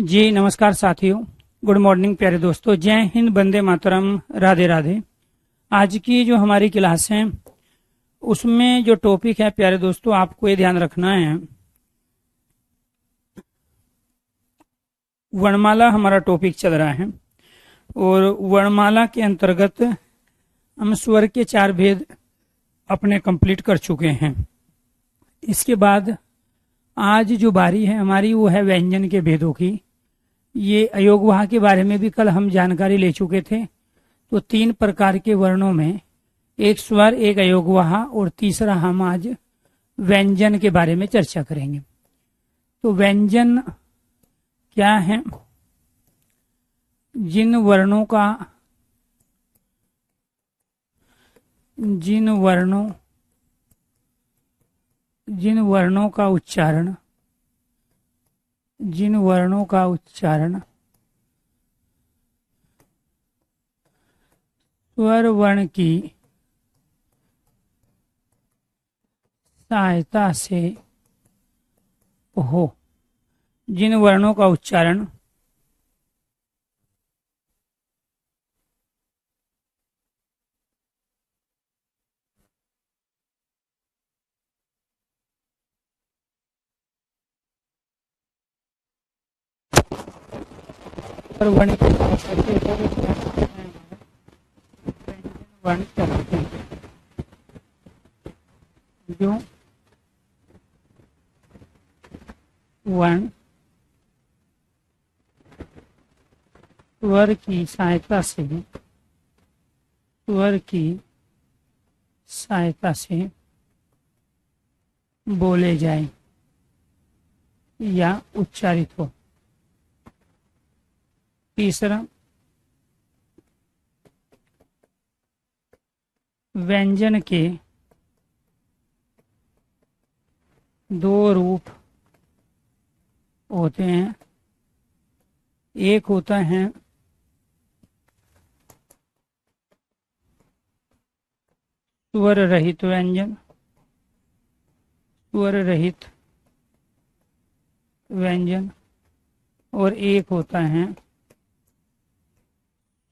जी नमस्कार साथियों, good morning प्यारे दोस्तों। जय हिंद, वंदे मातरम, राधे राधे। आज की जो हमारी क्लास है उसमें जो टॉपिक है प्यारे दोस्तों, आपको ये ध्यान रखना है, वर्णमाला हमारा टॉपिक चल रहा है और वर्णमाला के अंतर्गत हम स्वर के 4 भेद अपने कंप्लीट कर चुके हैं। इसके बाद आज जो बारी है हमारी वो है व्यंजन के भेदों की। ये अयोगवाह के बारे में भी कल हम जानकारी ले चुके थे। तो 3 प्रकार के वर्णों में एक स्वर, एक अयोगवाह और तीसरा हम आज व्यंजन के बारे में चर्चा करेंगे। तो व्यंजन क्या है? जिन वर्णों का उच्चारण स्वर वर्ण की सहायता से हो। जिन वर्णों का उच्चारण वर्ण की सहायता से वर्ण कहलाते हैं। जो वर्ण स्वर की सहायता से बोले जाए या उच्चारित हो। तीसरा, व्यंजन के 2 रूप होते हैं। एक होता है स्वर रहित व्यंजन और एक होता है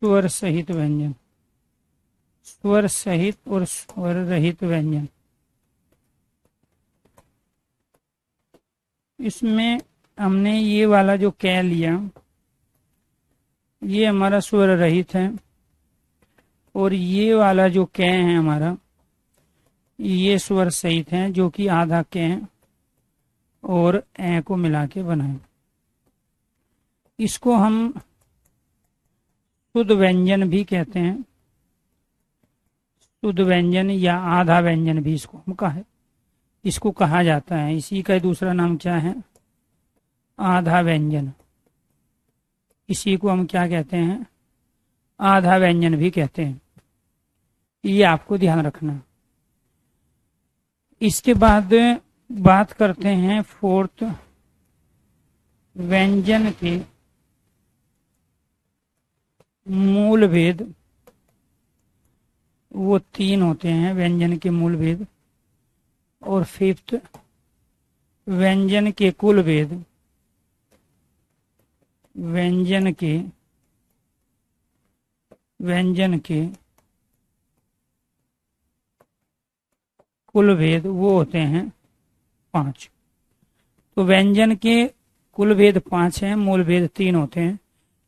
स्वर सहित व्यंजन। स्वर सहित और स्वर रहित व्यंजन, इसमें हमने ये वाला जो कै लिया ये हमारा स्वर रहित है और ये वाला जो कै है हमारा ये स्वर सहित है, जो कि आधा कै और ए को मिला के बनाए। इसको हम शुद्ध व्यंजन भी कहते हैं। शुद्ध व्यंजन या आधा व्यंजन भी इसको कहा जाता है। इसी का दूसरा नाम क्या है? आधा व्यंजन। इसी को हम क्या कहते हैं? आधा व्यंजन भी कहते हैं। ये आपको ध्यान रखना। इसके बाद बात करते हैं 4th, व्यंजन के मूल भेद। वो 3 होते हैं व्यंजन के मूल भेद। और 5th, व्यंजन के कुल भेद। व्यंजन के कुल भेद वो होते हैं 5। तो व्यंजन के कुल भेद 5 हैं, मूल भेद 3 होते हैं।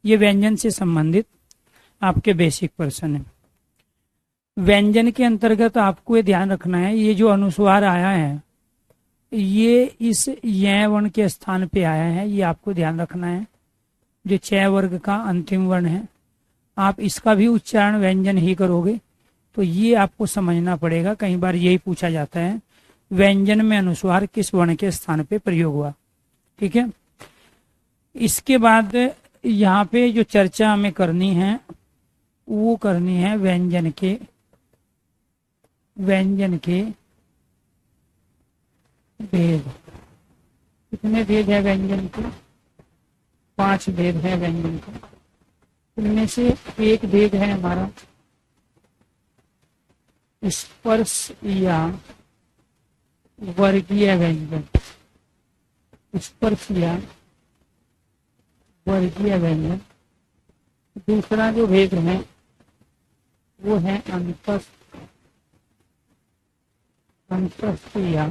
ये व्यंजन से संबंधित आपके बेसिक प्रश्न है। व्यंजन के अंतर्गत आपको ये ध्यान रखना है, ये जो अनुस्वार आया है ये इस य वर्ण के स्थान पे आया है। ये आपको ध्यान रखना है। जो 6 वर्ग का अंतिम वर्ण है, आप इसका भी उच्चारण व्यंजन ही करोगे। तो ये आपको समझना पड़ेगा। कई बार यही पूछा जाता है, व्यंजन में अनुस्वार किस वर्ण के स्थान पे प्रयोग हुआ। ठीक है। इसके बाद यहाँ पे जो चर्चा हमें करनी है वो करनी है व्यंजन के भेद। कितने भेद है व्यंजन के? 5 भेद है व्यंजन के। इनमें से एक भेद है हमारा स्पर्श या वर्गीय व्यंजन। स्पर्श या वर्गीय व्यंजन। दूसरा जो भेद है वो है अंतस्थ या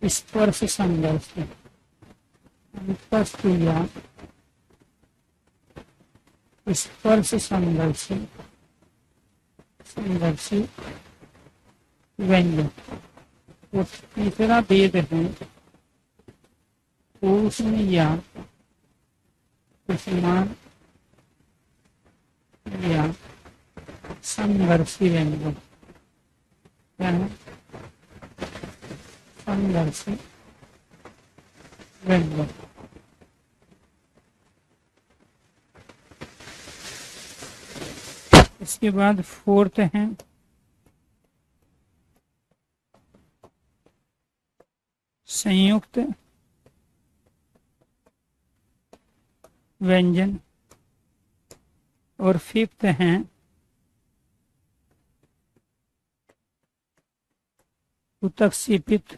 स्पर्श संघर्ष। अंतस्थ या स्पर्श संघर्षी व्यंजन। और तीसरा भेद है उष्ण या उष्मान या संघर्षी व्यंजन। क्या है? संघर्षी व्यंजन। इसके बाद फोर्थ है संयुक्त व्यंजन। और फिफ्थ है उत्क्षेपित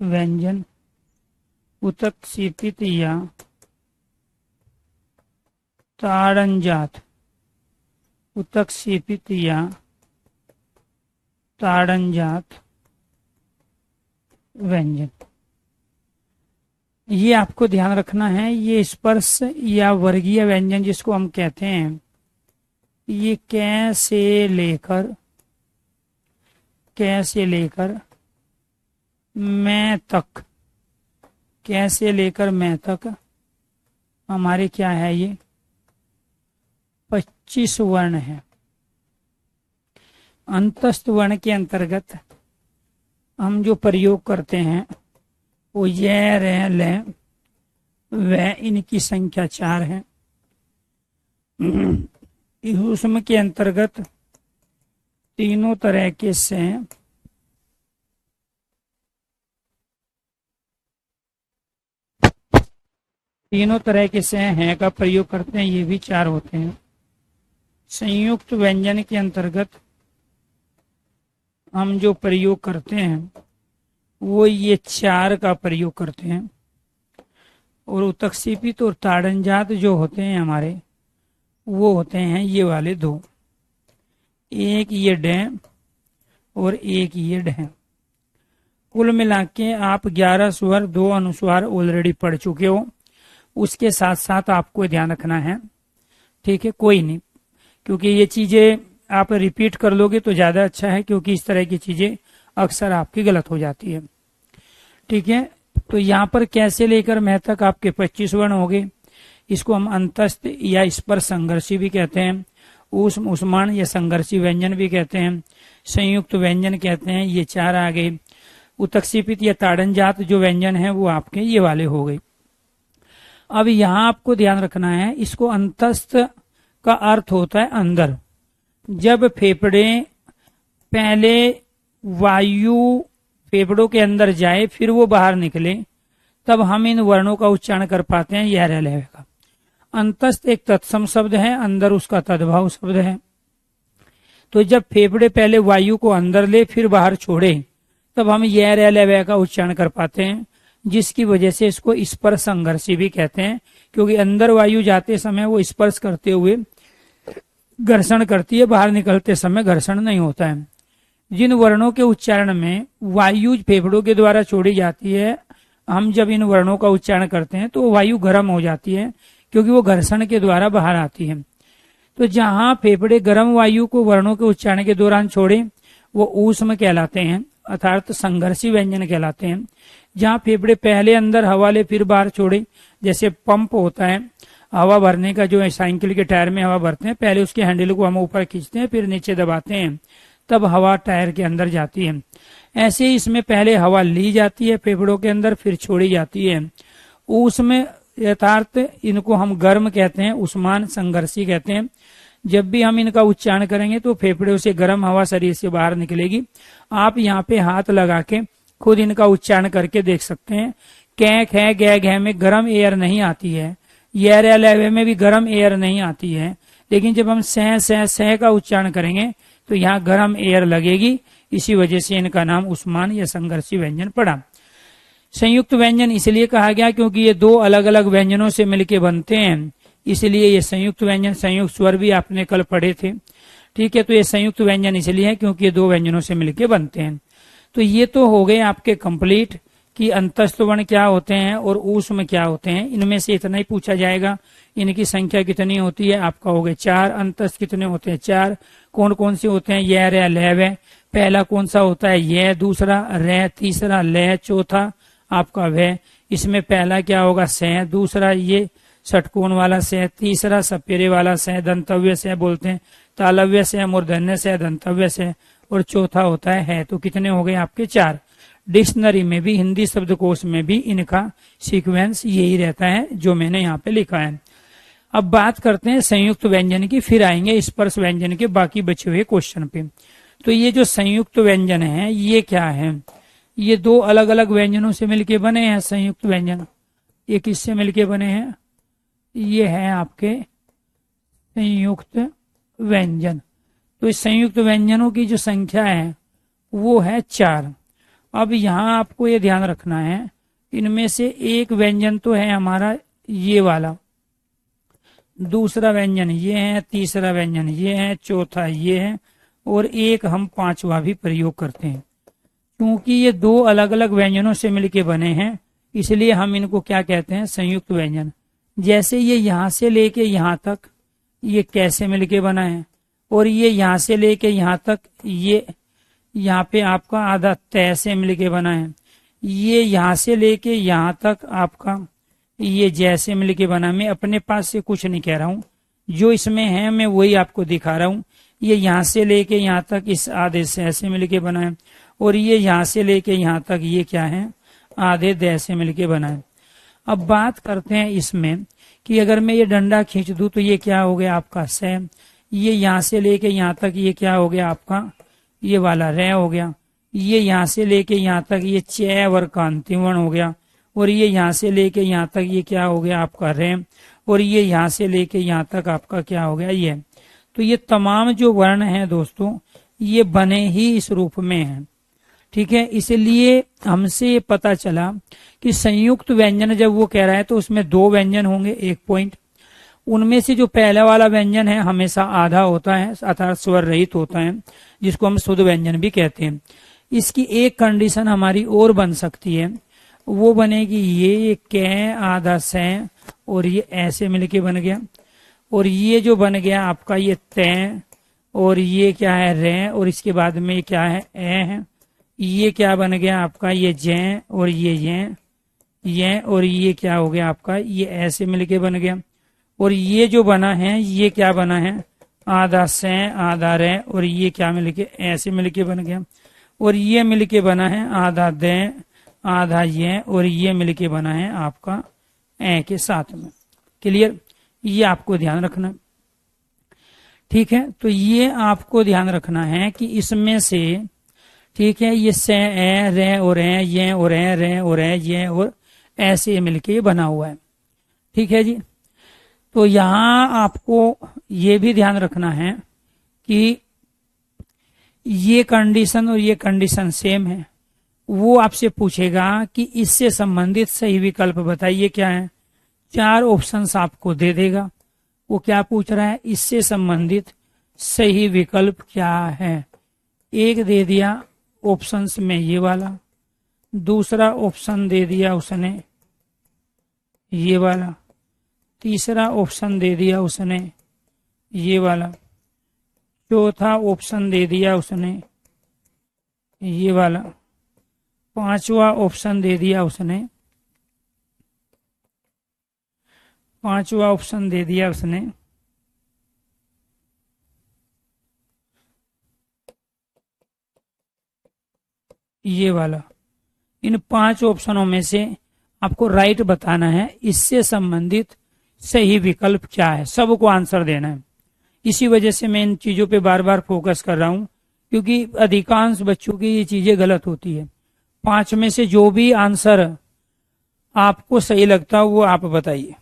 व्यंजन। उत्क्षेपित या ताड़नजात। उत्क्षेपित या ताड़नजात व्यंजन। ये आपको ध्यान रखना है। ये स्पर्श या वर्गीय व्यंजन जिसको हम कहते हैं, ये कैसे लेकर मैं तक, कैसे लेकर मैं तक हमारे क्या है, ये 25 वर्ण है। अंतस्थ वर्ण के अंतर्गत हम जो प्रयोग करते हैं वो ये रह ले वह, इनकी संख्या 4 है। उसमें के अंतर्गत तीनों तरह के से हैं का प्रयोग करते हैं, ये भी 4 होते हैं। संयुक्त व्यंजन के अंतर्गत हम जो प्रयोग करते हैं वो ये 4 का प्रयोग करते हैं। और उत्क्षेपित और ताड़नजात जो होते हैं हमारे, वो होते हैं ये वाले 2, एक ये डैं और एक ये ढैं। कुल मिला के आप 11 स्वर 2 अनुस्वार ऑलरेडी पढ़ चुके हो। उसके साथ साथ आपको ध्यान रखना है, ठीक है, कोई नहीं, क्योंकि ये चीजें आप रिपीट कर लोगे तो ज्यादा अच्छा है, क्योंकि इस तरह की चीजें अक्सर आपकी गलत हो जाती है। ठीक है, तो यहाँ पर कैसे लेकर मैं तक आपके 25 वर्ण हो गए। इसको हम अंतस्थ या स्पर्श संघर्षी भी कहते हैं, उष्मान या संघर्षी व्यंजन भी कहते हैं, संयुक्त व्यंजन कहते हैं। ये 4 आ गए। उत्क्षेपित या ताड़नजात जो व्यंजन है वो आपके ये वाले हो गए। अब यहाँ आपको ध्यान रखना है, इसको अंतस्थ का अर्थ होता है अंदर। जब फेफड़े पहले वायु फेफड़ों के अंदर जाए फिर वो बाहर निकले, तब हम इन वर्णों का उच्चारण कर पाते हैं। यह रह का अंतस्थ एक तत्सम शब्द है, अंदर उसका तद्भाव शब्द है। तो जब फेफड़े पहले वायु को अंदर ले फिर बाहर छोड़े, तब हम यह रह का उच्चारण कर पाते हैं, जिसकी वजह से इसको स्पर्श संघर्षी भी कहते हैं। क्योंकि अंदर वायु जाते समय वो स्पर्श करते हुए घर्षण करती है, बाहर निकलते समय घर्षण नहीं होता है। जिन वर्णों के उच्चारण में वायु फेफड़ों के द्वारा छोड़ी जाती है, हम जब इन वर्णों का उच्चारण करते हैं तो वायु गर्म हो जाती है, क्योंकि वो घर्षण के द्वारा बाहर आती है। तो जहां फेफड़े गर्म वायु को वर्णों के उच्चारण के दौरान छोड़े वो ऊष्म कहलाते हैं, अर्थात संघर्षी व्यंजन कहलाते हैं। जहां फेफड़े पहले अंदर हवा ले फिर बाहर छोड़े, जैसे पंप होता है हवा भरने का, जो है साइकिल के टायर में हवा भरते हैं, पहले उसके हैंडल को हम ऊपर खींचते हैं फिर नीचे दबाते हैं, तब हवा टायर के अंदर जाती है। ऐसे ही इसमें पहले हवा ली जाती है फेफड़ों के अंदर, फिर छोड़ी जाती है। उसमें यथार्थ इनको हम गर्म कहते हैं, उष्मान संघर्षी कहते हैं। जब भी हम इनका उच्चारण करेंगे तो फेफड़ों से गर्म हवा शरीर से बाहर निकलेगी। आप यहाँ पे हाथ लगा के खुद इनका उच्चारण करके देख सकते हैं। कै खे गै घै में गर्म एयर नहीं आती है, य रे लवे में भी गर्म एयर नहीं आती है, लेकिन जब हम सह का उच्चारण करेंगे तो यहाँ गर्म एयर लगेगी। इसी वजह से इनका नाम उष्मान या संघर्षी व्यंजन पड़ा। संयुक्त व्यंजन इसलिए कहा गया क्योंकि ये दो अलग अलग व्यंजनों से मिलके बनते हैं, इसलिए ये संयुक्त व्यंजन। संयुक्त स्वर भी आपने कल पढ़े थे, ठीक है। तो ये संयुक्त व्यंजन इसलिए है क्योंकि ये दो व्यंजनों से मिलके बनते हैं। तो ये तो हो गए आपके कंप्लीट कि अंतस्थ वर्ण क्या होते हैं और ऊष्म क्या होते हैं। इनमें से इतना ही पूछा जाएगा, इनकी संख्या कितनी होती है। आपका हो गया 4। अंतस्थ कितने होते हैं? 4। कौन कौन से होते हैं? य रे लय वे। पहला कौन सा होता है? ये। दूसरा रे। तीसरा लय। चौथा आपका वे। इसमें पहला क्या होगा? से। दूसरा ये षटकोण वाला से। तीसरा सपेरे वाला से, दंतव्य से बोलते हैं। तालव्य से, मूर्धन्य से, दंतव्य से। और चौथा होता है। तो कितने हो गए आपके? 4। डिक्शनरी में भी, हिंदी शब्दकोश में भी इनका सीक्वेंस यही रहता है जो मैंने यहाँ पे लिखा है। अब बात करते हैं संयुक्त व्यंजन की, फिर आएंगे स्पर्श व्यंजन के बाकी बचे हुए क्वेश्चन पे। तो ये जो संयुक्त व्यंजन है ये क्या है? ये दो अलग अलग व्यंजनों से मिलके बने हैं संयुक्त व्यंजन। ये किससे मिलके बने हैं? ये है आपके संयुक्त व्यंजन। तो इस संयुक्त व्यंजनों की जो संख्या है वो है 4। अब यहाँ आपको ये ध्यान रखना है, इनमें से एक व्यंजन तो है हमारा ये वाला, दूसरा व्यंजन ये है, तीसरा व्यंजन ये है, चौथा ये है, और एक हम 5वां भी प्रयोग करते हैं। क्योंकि ये दो अलग अलग व्यंजनों से मिलके बने हैं इसलिए हम इनको क्या कहते हैं? संयुक्त व्यंजन। जैसे ये यहाँ से लेके यहाँ तक ये कैसे मिलके बना है, और ये यहाँ से लेके यहाँ तक ये यहाँ पे आपका आधा तय से मिलके बना है। ये यहाँ से लेके यहाँ तक आपका ये जैसे मिलके बना। मैं अपने पास से कुछ नहीं कह रहा हूँ, जो इसमें है मैं वही आपको दिखा रहा हूँ। ये यहाँ से लेके यहाँ तक इस आधे से ऐसे मिलके बना है, और ये यहाँ से लेके यहाँ तक ये क्या है? आधे दय से मिलके बना है। अब बात करते हैं इसमें कि अगर मैं ये डंडा खींच दूं तो ये क्या हो गया आपका? से। ये यहाँ से लेके यहाँ तक ये क्या हो गया आपका? ये वाला रे हो गया। ये यहाँ से लेके यहाँ तक ये च वर्ग का अंतिम वर्ण हो गया, और ये यहाँ से लेके यहाँ तक ये क्या हो गया आपका? रे। और ये यहाँ से लेके यहाँ तक आपका क्या हो गया? ये। तो ये तमाम जो वर्ण हैं दोस्तों ये बने ही इस रूप में हैं, ठीक है। इसलिए हमसे ये पता चला कि संयुक्त व्यंजन जब वो कह रहा है तो उसमें दो व्यंजन होंगे। एक पॉइंट, उनमें से जो पहला वाला व्यंजन है हमेशा आधा होता है अर्थात स्वर रहित होता है, जिसको हम शुद्ध व्यंजन भी कहते हैं। इसकी एक कंडीशन हमारी और बन सकती है, वो बनेगी ये कै आधा से और ये ऐसे मिलके बन गया, और ये जो बन गया आपका ये तय, और ये क्या है? रे, और इसके बाद में क्या है? ए है। ये क्या बन गया आपका? ये जय, और ये, और ये क्या हो गया आपका? ये ऐसे मिलके बन गया। और ये जो बना है ये क्या बना है? आधा से आधा रे, और ये क्या मिलके? ऐसे मिलके बन गया। और ये मिलके बना है आधा दे आधा ये, और ये मिलके बना है आपका ए के साथ में। क्लियर? ये आपको ध्यान रखना, ठीक है। तो ये आपको ध्यान रखना है कि इसमें से, ठीक है, ये से ए रे और ए ये और ए रे और ए ये और ऐसे मिलके बना हुआ है, ठीक है जी। तो यहाँ आपको ये भी ध्यान रखना है कि ये कंडीशन और ये कंडीशन सेम है। वो आपसे पूछेगा कि इससे संबंधित सही विकल्प बताइए क्या है। 4 ऑप्शंस आपको दे देगा। वो क्या पूछ रहा है? इससे संबंधित सही विकल्प क्या है। एक दे दिया ऑप्शंस में ये वाला, दूसरा ऑप्शन दे दिया उसने ये वाला, तीसरा ऑप्शन दे दिया उसने ये वाला, चौथा ऑप्शन दे दिया उसने ये वाला, पांचवा ऑप्शन दे दिया उसने ये वाला। इन 5 ऑप्शनों में से आपको राइट बताना है, इससे संबंधित सही विकल्प क्या है। सबको आंसर देना है। इसी वजह से मैं इन चीजों पे बार बार फोकस कर रहा हूं, क्योंकि अधिकांश बच्चों की ये चीजें गलत होती है। 5 में से जो भी आंसर आपको सही लगता हो वो आप बताइए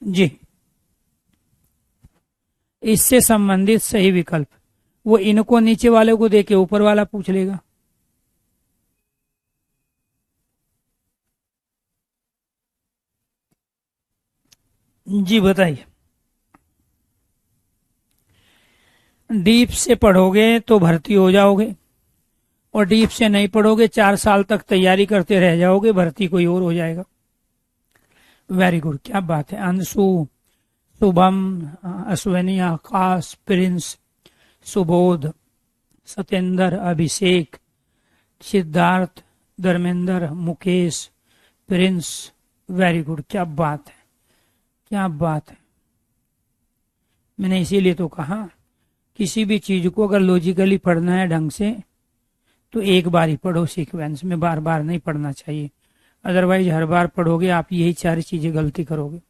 जी। इससे संबंधित सही विकल्प, वो इनको नीचे वाले को देके ऊपर वाला पूछ लेगा। जी बताइए। डीप से पढ़ोगे तो भर्ती हो जाओगे, और डीप से नहीं पढ़ोगे 4 साल तक तैयारी करते रह जाओगे, भर्ती कोई और हो जाएगा। वेरी गुड, क्या बात है। Anshu, Shubham, Ashwini, Akash, Prince, Subodh, Satyendra, Abhishek, Siddharth, Dharmendra, Mukesh, Prince, very good, क्या बात है, क्या बात है। मैंने इसीलिए तो कहा किसी भी चीज को अगर लॉजिकली पढ़ना है ढंग से तो एक बार ही पढ़ो, सीक्वेंस में बार बार नहीं पढ़ना चाहिए। अदरवाइज हर बार पढ़ोगे आप यही 4 चीजें गलती करोगे।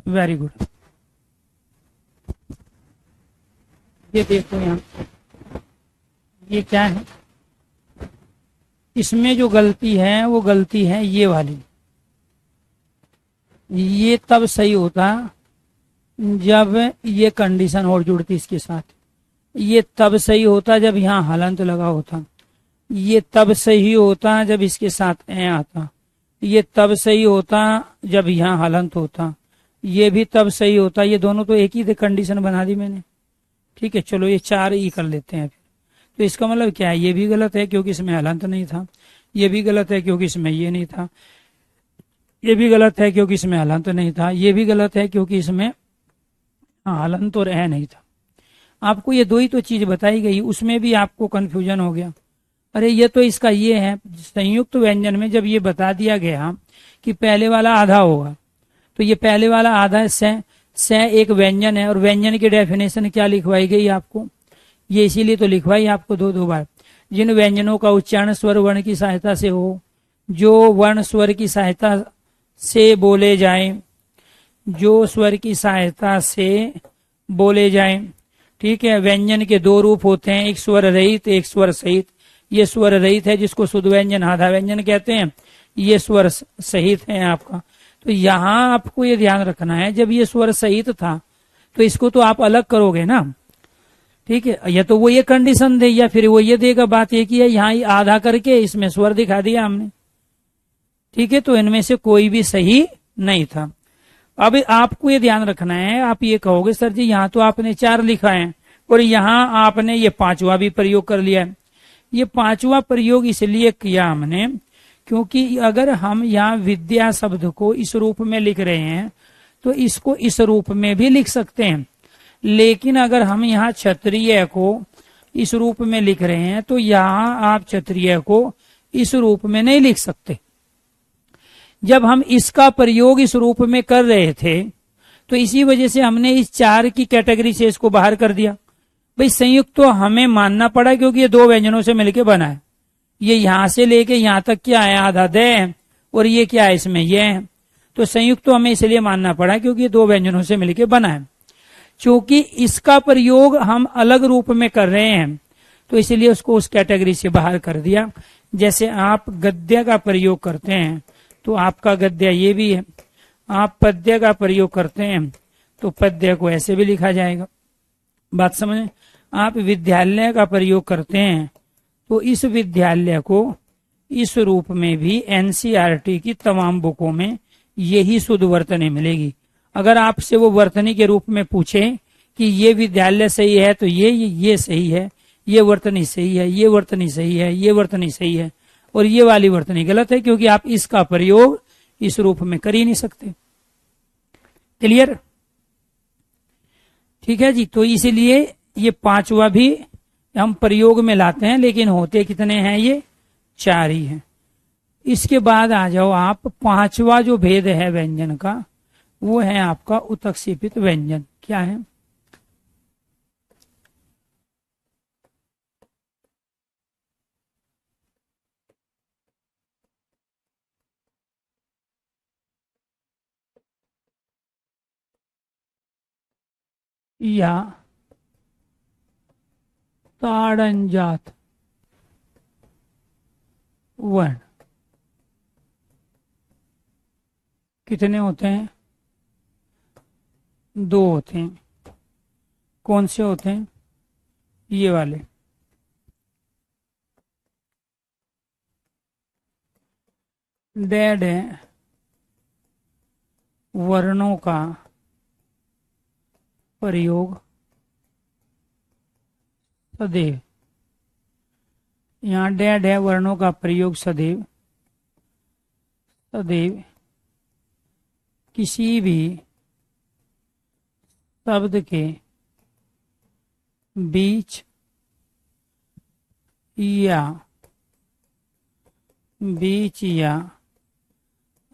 Very good. ये देखो यहाँ, ये क्या है, इसमें जो गलती है वो गलती है ये वाली। ये तब सही होता जब ये कंडीशन और जुड़ती इसके साथ। ये तब सही होता जब यहाँ हलंत लगा होता। ये तब सही होता जब इसके साथ ए आता। ये तब सही होता जब यहाँ हलंत होता। ये भी तब सही होता। ये दोनों तो एक ही कंडीशन बना दी मैंने। ठीक है, चलो ये 4 ई कर लेते हैं फिर। तो इसका मतलब क्या है, ये भी गलत है क्योंकि इसमें हलंत नहीं था। ये भी गलत है क्योंकि इसमें ये नहीं था। ये भी गलत है क्योंकि इसमें हलंत नहीं था। ये भी गलत है क्योंकि इसमें हलंत और ए नहीं था। आपको ये दो ही तो चीज बताई गई, उसमें भी आपको कंफ्यूजन हो गया। अरे ये तो इसका ये है, संयुक्त व्यंजन में जब ये बता दिया गया कि पहले वाला आधा होगा, तो ये पहले वाला आधा से एक व्यंजन है, और व्यंजन की डेफिनेशन क्या लिखवाई गई आपको, ये इसीलिए तो लिखवाई आपको दो दो बार। जिन व्यंजनों का उच्चारण स्वर वर्ण की सहायता से हो, जो वर्ण स्वर की सहायता से बोले जाए, जो स्वर की सहायता से बोले जाए। ठीक है, व्यंजन के 2 रूप होते हैं, एक स्वर रहित एक स्वर सहित। ये स्वर रहित है जिसको शुद्ध व्यंजन आधा व्यंजन कहते हैं, ये स्वर सहित है आपका। तो यहाँ आपको ये ध्यान रखना है, जब ये स्वर सहित था तो इसको तो आप अलग करोगे ना। ठीक है, या तो वो ये कंडीशन दे या फिर वो ये देगा। बात एक ही है, यहाँ आधा करके इसमें स्वर दिखा दिया हमने। ठीक है, तो इनमें से कोई भी सही नहीं था। अब आपको ये ध्यान रखना है, आप ये कहोगे सर जी यहाँ तो आपने 4 लिखा है और यहाँ आपने ये 5वां भी प्रयोग कर लिया है। ये 5वां प्रयोग इसलिए किया हमने क्योंकि अगर हम यहाँ विद्या शब्द को इस रूप में लिख रहे हैं तो इसको इस रूप में भी लिख सकते हैं, लेकिन अगर हम यहाँ क्षत्रिय को इस रूप में लिख रहे हैं तो यहाँ आप क्षत्रिय को इस रूप में नहीं लिख सकते। जब हम इसका प्रयोग इस रूप में कर रहे थे तो इसी वजह से हमने इस 4 की कैटेगरी से इसको बाहर कर दिया। भाई संयुक्त तो हमें मानना पड़ा क्योंकि ये 2 व्यंजनों से मिलकर बना है। ये यहां से लेके यहां तक क्या है, आधा दे है, और ये क्या है, इसमें ये है। तो संयुक्त तो हमें इसलिए मानना पड़ा क्योंकि ये 2 व्यंजनों से मिलकर बना है। क्योंकि इसका प्रयोग हम अलग रूप में कर रहे हैं तो इसलिए उसको उस कैटेगरी से बाहर कर दिया। जैसे आप गद्य का प्रयोग करते हैं तो आपका गद्य ये भी है, आप पद्य का प्रयोग करते हैं तो पद्य को ऐसे भी लिखा जाएगा। बात समझे। आप विद्यालय का प्रयोग करते हैं तो इस विद्यालय को इस रूप में भी एनसीईआरटी की तमाम बुकों में यही शुद्ध वर्तनी मिलेगी। अगर आपसे वो वर्तनी के रूप में पूछे कि ये विद्यालय सही है तो ये सही है, ये वर्तनी सही है, ये वर्तनी सही है, ये वर्तनी सही है, और ये वाली वर्तनी गलत है, क्योंकि आप इसका प्रयोग इस रूप में कर ही नहीं सकते। क्लियर। ठीक है जी, तो इसीलिए ये 5वां भी हम प्रयोग में लाते हैं, लेकिन होते कितने हैं, ये 4 ही हैं। इसके बाद आ जाओ आप, 5वां जो भेद है व्यंजन का वो है आपका उत्क्षेपित व्यंजन। क्या है, या ताड़नजात वर्ण कितने होते हैं, 2 होते हैं। कौन से होते हैं, ये वाले। डैड वर्णों का प्रयोग सदैव, यहाँ डैड है वर्णों का प्रयोग सदैव, सदैव किसी भी शब्द के बीच या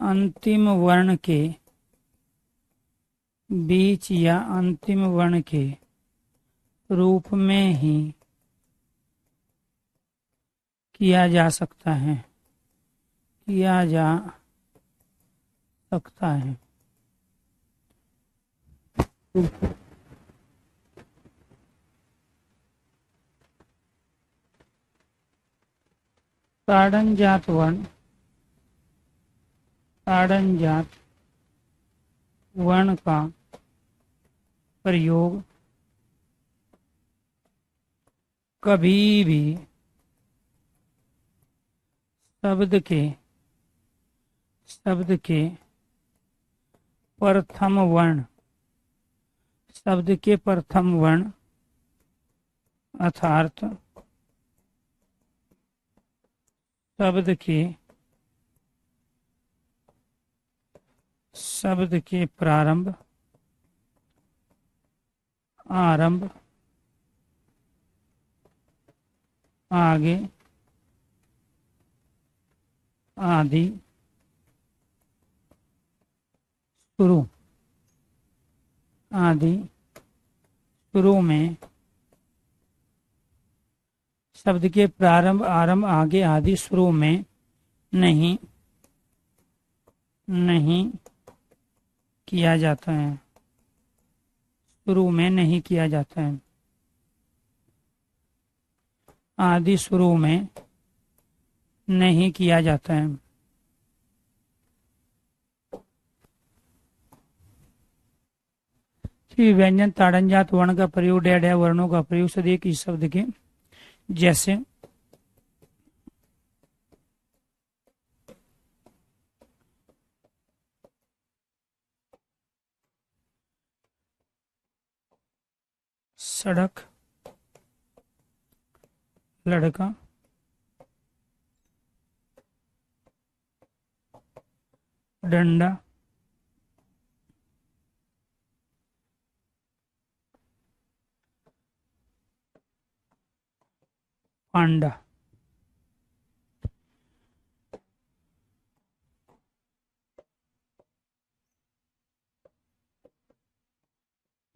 अंतिम वर्ण के बीच या अंतिम वर्ण के रूप में ही किया जा सकता है, किया जा सकता है। ताड़नजात वर्ण, ताड़नजात वर्ण का प्रयोग कभी भी शब्द के प्रथम वर्ण, शब्द के प्रथम वर्ण अर्थात शब्द के प्रारंभ, आरंभ, आगे, आदि, शुरू, आदि, शुरू में, शब्द के प्रारंभ, आरंभ, आगे, आदि, शुरू में नहीं किया जाता है, शुरू में नहीं किया जाता है, आदि शुरू में नहीं किया जाता है। व्यंजन ताड़नजात वर्ण का प्रयोग डैड है वर्णों का प्रयोग सदैव किसी शब्द के, जैसे सड़क, लड़का, डंडा, पांडा,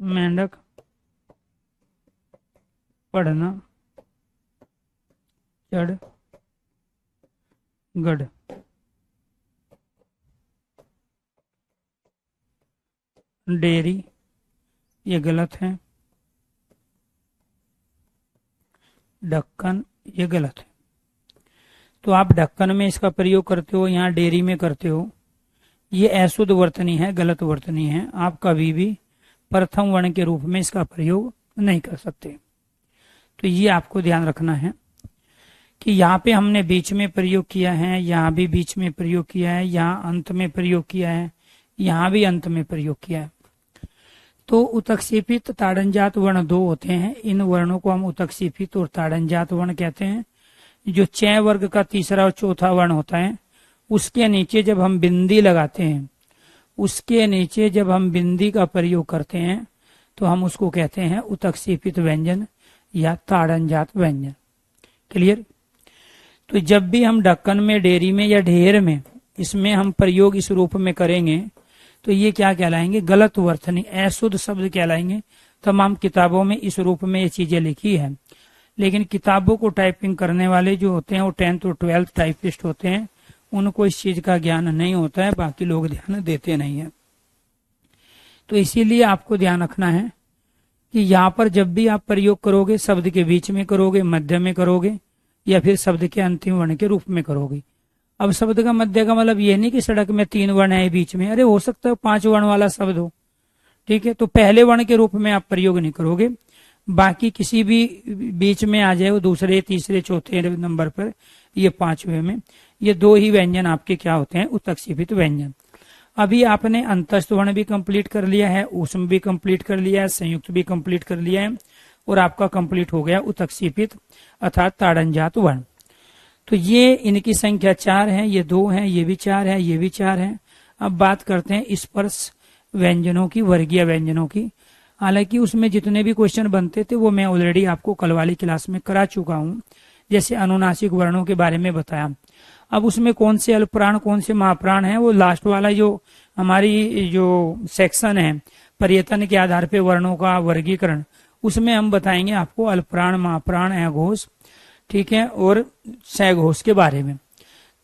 मेंढक, पढ़ना, चढ़, गढ़, डेयरी, ये गलत है, ढक्कन, ये गलत है। तो आप ढक्कन में इसका प्रयोग करते हो, यहाँ डेयरी में करते हो, ये अशुद्ध वर्तनी है, गलत वर्तनी है। आप कभी भी प्रथम वर्ण के रूप में इसका प्रयोग नहीं कर सकते। तो ये आपको ध्यान रखना है कि यहाँ पे हमने बीच में प्रयोग किया है, यहाँ भी बीच में प्रयोग किया है, यहाँ अंत में प्रयोग किया है, यहाँ भी अंत में प्रयोग किया है। तो उत्क्षेपित ताड़नजात वर्ण दो होते हैं। इन वर्णों को हम उत्क्षेपित और ताड़नजात वर्ण कहते हैं। जो च वर्ग का तीसरा और चौथा वर्ण होता है, उसके नीचे जब हम बिंदी लगाते हैं, उसके नीचे जब हम बिंदी का प्रयोग करते हैं, तो हम उसको कहते हैं उत्क्षेपित व्यंजन या ताड़नजात व्यंजन। क्लियर? तो जब भी हम ढक्कन में, डेयरी में या ढेर में, इसमें हम प्रयोग इस रूप में करेंगे, तो ये क्या कहलाएंगे? गलत वर्तनी, अशुद्ध शब्द कहलाएंगे। तमाम किताबों में इस रूप में ये चीजें लिखी है, लेकिन किताबों को टाइपिंग करने वाले जो होते हैं वो 10th और 12th टाइपिस्ट होते हैं, उनको इस चीज का ज्ञान नहीं होता है, बाकी लोग ध्यान देते नहीं है। तो इसीलिए आपको ध्यान रखना है कि यहाँ पर जब भी आप प्रयोग करोगे, शब्द के बीच में करोगे, मध्य में करोगे, या फिर शब्द के अंतिम वर्ण के रूप में करोगे। अब शब्द का मध्य का मतलब ये नहीं कि सड़क में 3 वर्ण है बीच में, अरे हो सकता है 5 वर्ण वाला शब्द हो, ठीक है, तो पहले वर्ण के रूप में आप प्रयोग नहीं करोगे, बाकी किसी भी बीच में आ जाए, वो दूसरे तीसरे चौथे नंबर पर, ये पांचवे में, ये दो ही व्यंजन आपके क्या होते हैं, उत्तक्षेपित व्यंजन। अभी आपने अंतस्थ वर्ण भी कंप्लीट कर लिया है, ऊष्म भी कंप्लीट कर लिया है, संयुक्त भी कंप्लीट कर लिया है, और आपका कंप्लीट हो गया उत्तक्षेपित अर्थात ताड़नजात वर्ण। तो ये इनकी संख्या 4 है, ये 2 है, ये भी 4 है, ये भी 4 है। अब बात करते हैं स्पर्श व्यंजनों की, वर्गीय व्यंजनों की। हालांकि उसमें जितने भी क्वेश्चन बनते थे वो मैं ऑलरेडी आपको कल वाली क्लास में करा चुका हूँ, जैसे अनुनासिक वर्णों के बारे में बताया। अब उसमें कौन से अल्पप्राण कौन से महाप्राण है, वो लास्ट वाला जो हमारी जो सेक्शन है पर्यटन के आधार पर वर्णों का वर्गीकरण, उसमें हम बताएंगे आपको अल्पप्राण, महाप्राण, अघोष, ठीक है, और सघोष के बारे में।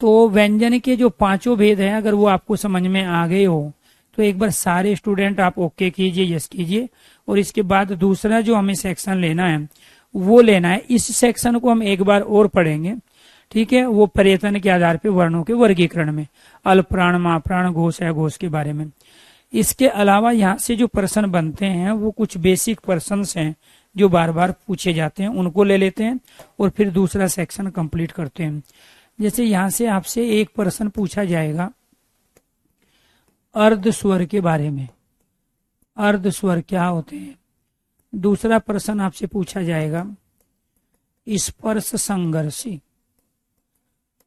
तो व्यंजन के जो पांचों भेद है, अगर वो आपको समझ में आ गए हो तो एक बार सारे स्टूडेंट आप ओके कीजिए, यस कीजिए। और इसके बाद दूसरा जो हमें सेक्शन लेना है वो लेना है, इस सेक्शन को हम एक बार और पढ़ेंगे, ठीक है, वो पर्यटन के आधार पर वर्णों के वर्गीकरण में, अल्पप्राण, महाप्राण, घोष, अघोष के बारे में। इसके अलावा यहाँ से जो प्रश्न बनते हैं वो कुछ बेसिक प्रश्न हैं जो बार बार पूछे जाते हैं, उनको ले लेते हैं और फिर दूसरा सेक्शन कंप्लीट करते हैं। जैसे यहाँ से आपसे एक प्रश्न पूछा जाएगा अर्ध स्वर के बारे में, अर्ध स्वर क्या होते हैं। दूसरा प्रश्न आपसे पूछा जाएगा स्पर्श संघर्षी,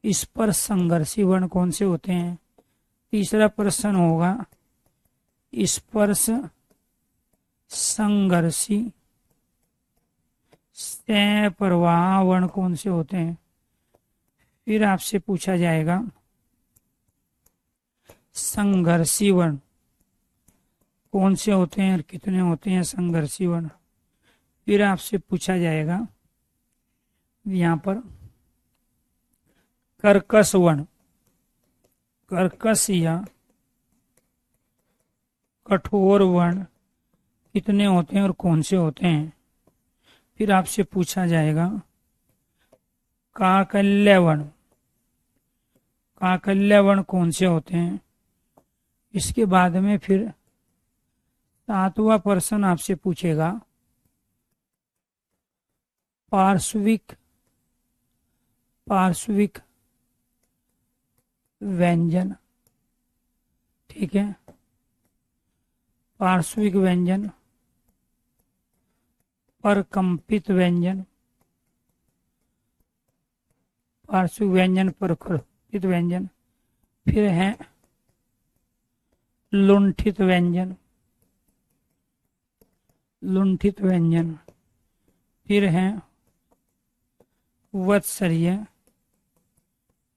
स्पर्श संघर्षी वर्ण कौन से होते हैं। तीसरा प्रश्न होगा स्पर्श संघर्षी सप्रवाह वर्ण कौन से होते हैं। फिर आपसे पूछा जाएगा संघर्षी वर्ण कौन से होते हैं और कितने होते हैं संघर्षी वर्ण। फिर आपसे पूछा जाएगा यहाँ पर कर्कश वर्ण, कर्कश या कठोर वर्ण कितने होते हैं और कौन से होते हैं। फिर आपसे पूछा जाएगा काकल्य वर्ण, काकल्य वर्ण कौन से होते हैं। इसके बाद में फिर सातवां प्रश्न आपसे पूछेगा पार्श्विक, पार्श्विक व्यंजन, ठीक है, पार्श्विक व्यंजन, परकंपित व्यंजन, पार्श्विक व्यंजन, परकंपित व्यंजन। फिर है लुंठित व्यंजन, लुंठित व्यंजन। फिर है वत्सरीय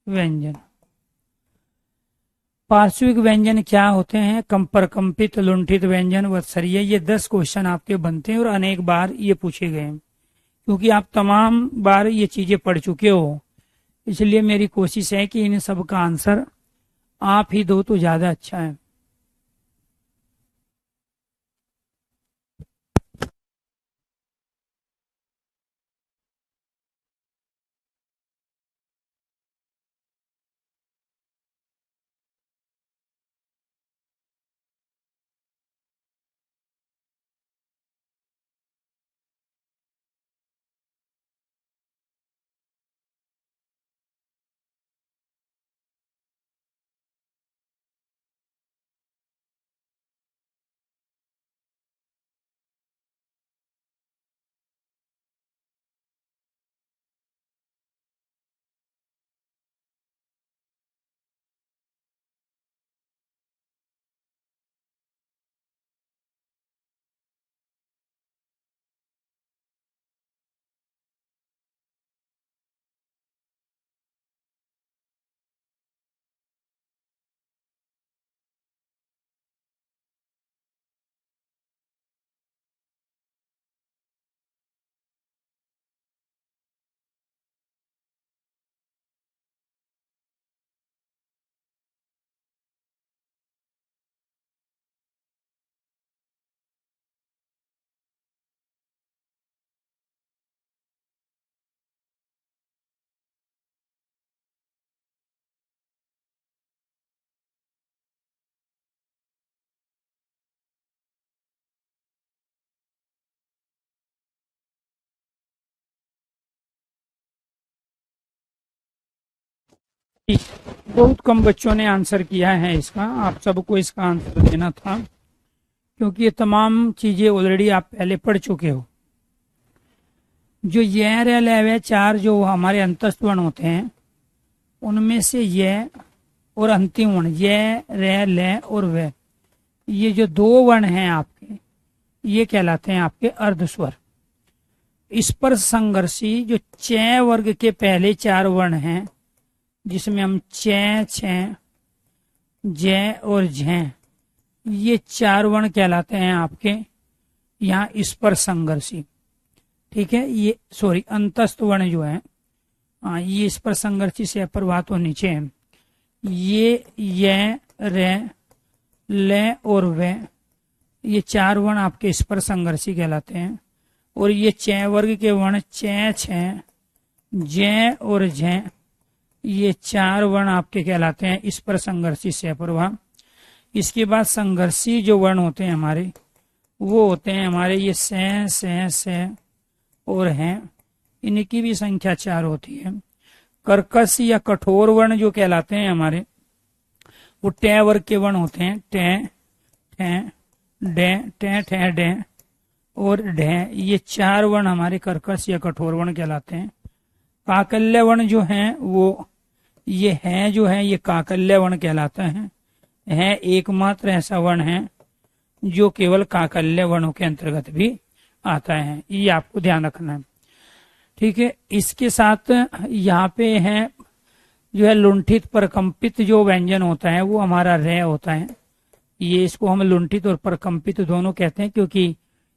व्यंजन। पार्श्विक व्यंजन क्या होते हैं, परकंपित, लुंठित व्यंजन, वत्सरीय, ये 10 क्वेश्चन आपके बनते हैं और अनेक बार ये पूछे गए हैं। क्योंकि आप तमाम बार ये चीजें पढ़ चुके हो, इसलिए मेरी कोशिश है कि इन सब का आंसर आप ही दो तो ज्यादा अच्छा है। बहुत कम बच्चों ने आंसर किया है इसका, आप सबको इसका आंसर देना था क्योंकि ये तमाम चीजें ऑलरेडी आप पहले पढ़ चुके हो। जो ये रे ले वे चार जो हमारे अंतस्थ वर्ण होते हैं उनमें से ये और अंतिम वर्ण ये रे ले और वे, ये जो दो वर्ण हैं आपके, ये कहलाते हैं आपके अर्धस्वर। इस पर संघर्षी जो च वर्ग के पहले चार वर्ण हैं, जिसमें हम च छ ज और झ, ये चार वर्ण कहलाते हैं आपके यहाँ इस पर संघर्षी। ठीक है, ये सॉरी अंतस्थ वर्ण जो है, ये इस पर संघर्षी से अपर तो नीचे है। ये रे ले और वे, ये चार वर्ण आपके इस पर संघर्षी कहलाते हैं। और ये च वर्ग के वर्ण च छ ज और झ, ये चार वर्ण आपके कहलाते हैं इस पर संघर्षी से अपर। इसके बाद संघर्षी जो वर्ण होते हैं हमारे, वो होते हैं हमारे ये से और हैं, इनकी भी संख्या चार होती है। कर्कश या कठोर वर्ण जो कहलाते हैं हमारे, वो ट वर्ग के वर्ण होते हैं, ट ठ डे और ढ, ये चार वर्ण हमारे कर्कश या कठोर वर्ण कहलाते हैं। काकल्य वर्ण जो हैं वो ये है जो है, ये काकल्य वर्ण कहलाता है एकमात्र ऐसा वर्ण है जो केवल काकल्य वर्णों के अंतर्गत भी आता है, ये आपको ध्यान रखना है। ठीक है, इसके साथ यहाँ पे है जो है लुंठित परकंपित जो व्यंजन होता है वो हमारा रे होता है। ये इसको हम लुंठित और परकंपित दोनों कहते हैं क्योंकि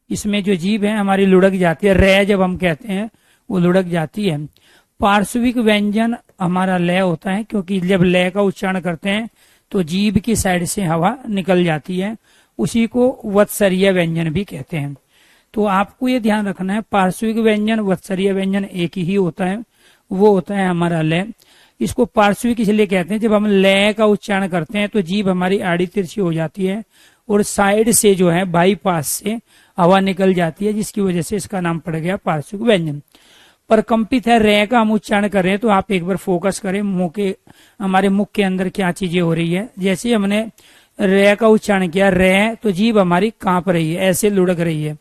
इसमें जो जीभ है हमारी लुढ़क जाती है, रे जब हम कहते हैं वो लुढ़क जाती है। पार्श्विक व्यंजन हमारा लय होता है क्योंकि जब लय का उच्चारण करते हैं तो जीभ की साइड से हवा निकल जाती है, उसी को वत्सरीय व्यंजन भी कहते हैं। तो आपको ये ध्यान रखना है, पार्श्विक व्यंजन वत्सरीय व्यंजन एक ही होता है, वो होता है हमारा लय। इसको पार्श्विक इसलिए कहते हैं, जब हम लय का उच्चारण करते हैं तो जीभ हमारी आड़ी तिरछी हो जाती है और साइड से जो है बाईपास से हवा निकल जाती है, जिसकी वजह से इसका नाम पड़ गया पार्श्विक व्यंजन। परकंपित है, रे का हम उच्चारण कर रहे हैं तो आप एक बार फोकस करें मुंह के, हमारे मुख के अंदर क्या चीजें हो रही है। जैसे हमने रे का उच्चारण किया रे, तो जीभ हमारी कांप रही है, ऐसे लुढ़क रही है,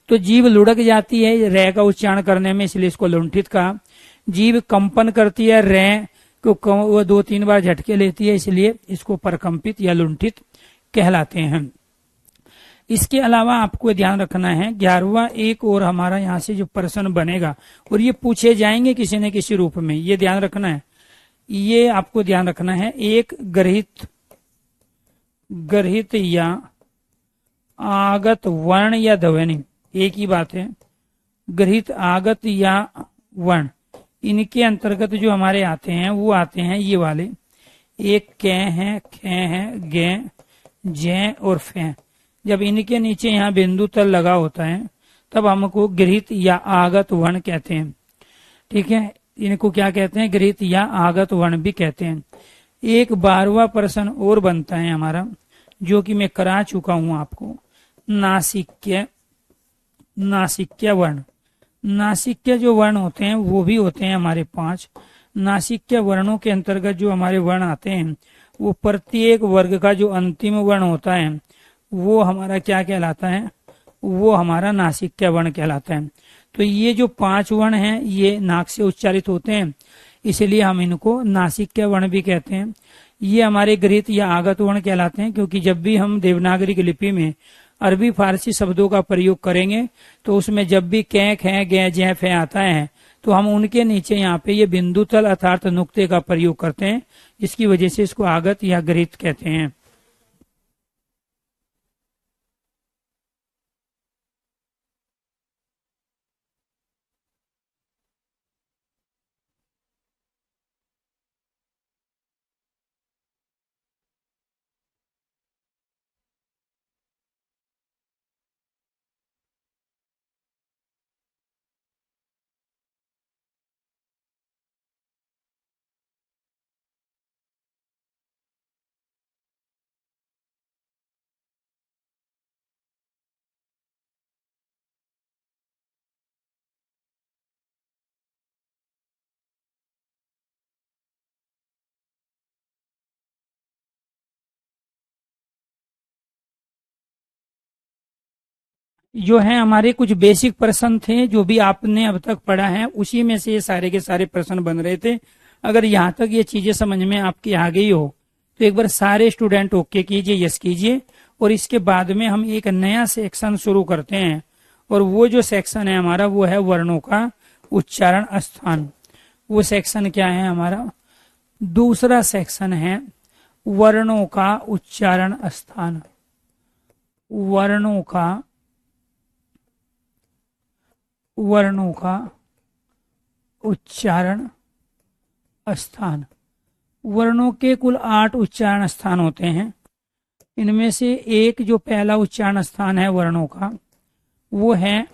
तो जीभ लुढ़क जाती है रे का उच्चारण करने में, इसलिए इसको लुंठित कहा। जीभ कंपन करती है रे को, वो 2-3 बार झटके लेती है, इसलिए इसको परकंपित या लुंठित कहलाते हैं। इसके अलावा आपको ध्यान रखना है 11वां एक और हमारा यहाँ से जो प्रश्न बनेगा और ये पूछे जाएंगे किसी न किसी रूप में, ये ध्यान रखना है, ये आपको ध्यान रखना है। एक गर्हित या आगत वर्ण या ध्वनि, एक ही बात है, गर्हित आगत या वर्ण, इनके अंतर्गत जो हमारे आते हैं वो आते हैं ये वाले, एक कै है, खे है, गे, जै और फे। जब इनके नीचे यहाँ बिंदु तल लगा होता है तब हमको गृहीत या आगत वर्ण कहते हैं। ठीक है, इनको क्या कहते हैं, गृहीत या आगत वर्ण भी कहते हैं। एक 12वां प्रश्न और बनता है हमारा, जो कि मैं करा चुका हूं आपको, नासिक्य वर्ण। नासिक्य जो वर्ण होते हैं वो भी होते हैं हमारे 5। नासिक्य वर्णों के अंतर्गत जो हमारे वर्ण आते हैं वो प्रत्येक वर्ग का जो अंतिम वर्ण होता है वो हमारा क्या कहलाता है, वो हमारा नासिक्य वर्ण कहलाता है। तो ये जो 5 वर्ण हैं ये नाक से उच्चारित होते हैं, इसलिए हम इनको नासिक्य वर्ण भी कहते हैं। ये हमारे गृहीत या आगत वर्ण कहलाते हैं क्योंकि जब भी हम देवनागरी की लिपि में अरबी फारसी शब्दों का प्रयोग करेंगे तो उसमें जब भी कै खे गे जै फे आता है तो हम उनके नीचे यहाँ पे ये बिंदु तल अर्थात नुक्ते का प्रयोग करते हैं, इसकी वजह से इसको आगत या गृहीत कहते हैं। जो है हमारे कुछ बेसिक प्रश्न थे जो भी आपने अब तक पढ़ा है, उसी में से ये सारे के सारे प्रश्न बन रहे थे। अगर यहाँ तक ये चीजें समझ में आपकी आ गई हो तो एक बार सारे स्टूडेंट ओके कीजिए, यस कीजिए। और इसके बाद में हम एक नया सेक्शन शुरू करते हैं, और वो जो सेक्शन है हमारा वो है वर्णों का उच्चारण स्थान। वो सेक्शन क्या है हमारा? दूसरा सेक्शन है वर्णों का उच्चारण स्थान। वर्णों का उच्चारण स्थान। वर्णों के कुल 8 उच्चारण स्थान होते हैं। इनमें से एक जो पहला उच्चारण स्थान है वर्णों का, वो है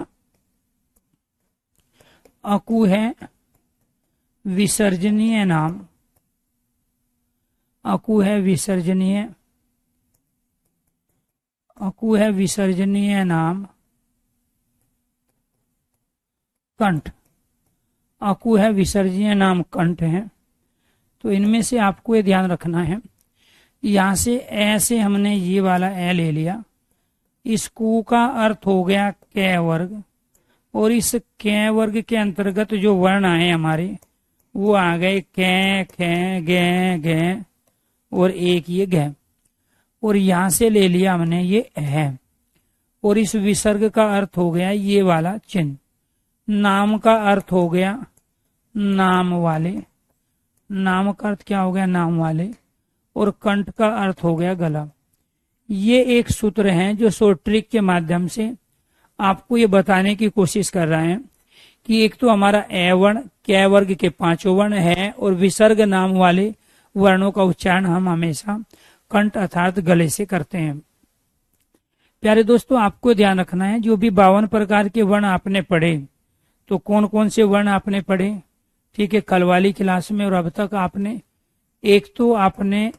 अकु है विसर्जनीय नाम। अकु है विसर्जनीय, अकु है विसर्जनीय नाम कंठ। अकु है विसर्जनीय नाम कंठ है। तो इनमें से आपको ये ध्यान रखना है, यहां से ऐसे हमने ये वाला ए ले लिया, इस कु का अर्थ हो गया कै वर्ग, और इस कै वर्ग के अंतर्गत जो वर्ण आए हमारे वो आ गए कै, खे, गे, गे और एक ये घ। और यहां से ले लिया हमने ये है, और इस विसर्ग का अर्थ हो गया ये वाला चिन्ह। नाम का अर्थ हो गया नाम वाले, नाम का अर्थ क्या हो गया? नाम वाले। और कंठ का अर्थ हो गया गला। ये एक सूत्र है जो शॉर्ट ट्रिक के माध्यम से आपको ये बताने की कोशिश कर रहे हैं कि एक तो हमारा ए वर्ण कै वर्ग के 5 वर्ण है, और विसर्ग नाम वाले वर्णों का उच्चारण हम हमेशा कंठ अर्थात गले से करते हैं। प्यारे दोस्तों, आपको ध्यान रखना है, जो भी 52 प्रकार के वर्ण आपने पढ़े, तो कौन कौन से वर्ण आपने पढ़े? ठीक है, कल वाली क्लास में और अब तक आपने, एक तो आपने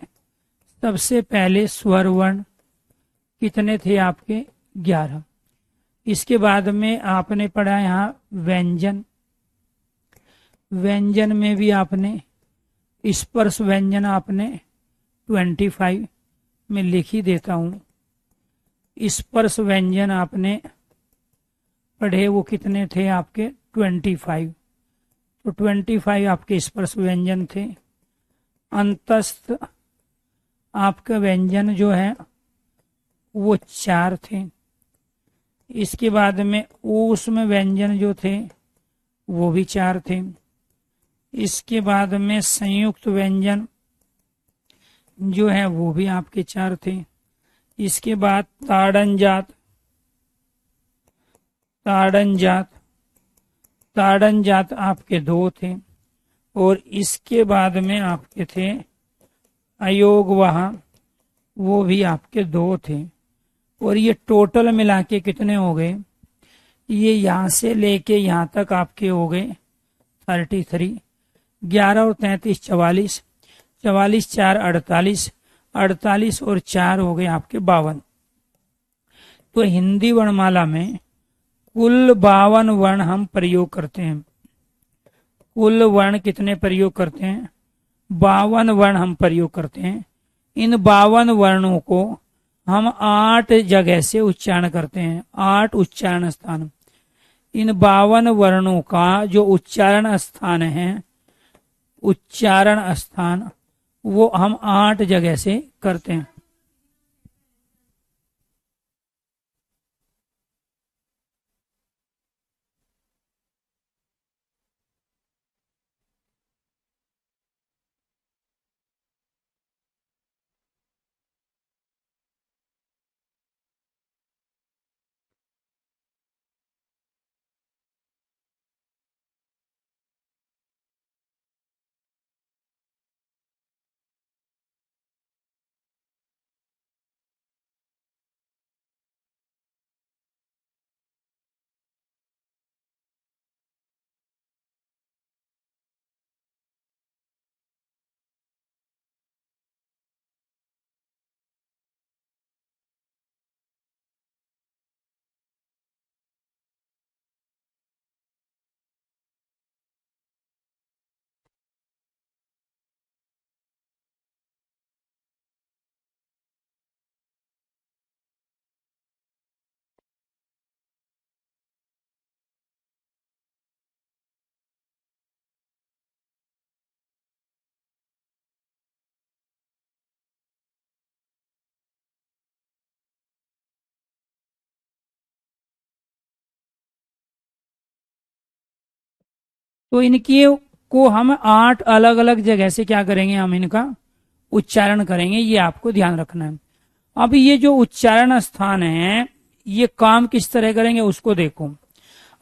सबसे पहले स्वर वर्ण कितने थे आपके? 11। इसके बाद में आपने पढ़ा यहाँ व्यंजन। व्यंजन में भी आपने स्पर्श व्यंजन आपने 25 में लिख ही देता हूं। स्पर्श व्यंजन आपने पढ़े, वो कितने थे आपके? 25। तो 25 आपके स्पर्श व्यंजन थे। अंतस्थ आपका व्यंजन जो है वो 4 थे। इसके बाद में ऊष्म व्यंजन जो थे वो भी 4 थे। इसके बाद में संयुक्त व्यंजन जो है वो भी आपके 4 थे। इसके बाद ताड़न जात, ताड़न जात, ताड़न जात आपके 2 थे। और इसके बाद में आपके थे अयोग वहा, वो भी आपके 2 थे। और ये टोटल मिला के कितने हो गए? ये यहां से लेके यहां तक आपके हो गए 33। 11 और 33 44, 44 4 48, 48 और 4 हो गए आपके 52। तो हिंदी वर्णमाला में कुल 52 वर्ण हम प्रयोग करते हैं। कुल वर्ण कितने प्रयोग करते हैं? 52 वर्ण हम प्रयोग करते हैं। इन 52 वर्णों को हम 8 जगह से उच्चारण करते हैं, 8 उच्चारण स्थान। इन 52 वर्णों का जो उच्चारण स्थान है, उच्चारण स्थान, वो हम 8 जगह से करते हैं। तो इनकी को हम 8 अलग अलग जगह से क्या करेंगे, हम इनका उच्चारण करेंगे, ये आपको ध्यान रखना है। अब ये जो उच्चारण स्थान है, ये काम किस तरह करेंगे उसको देखो।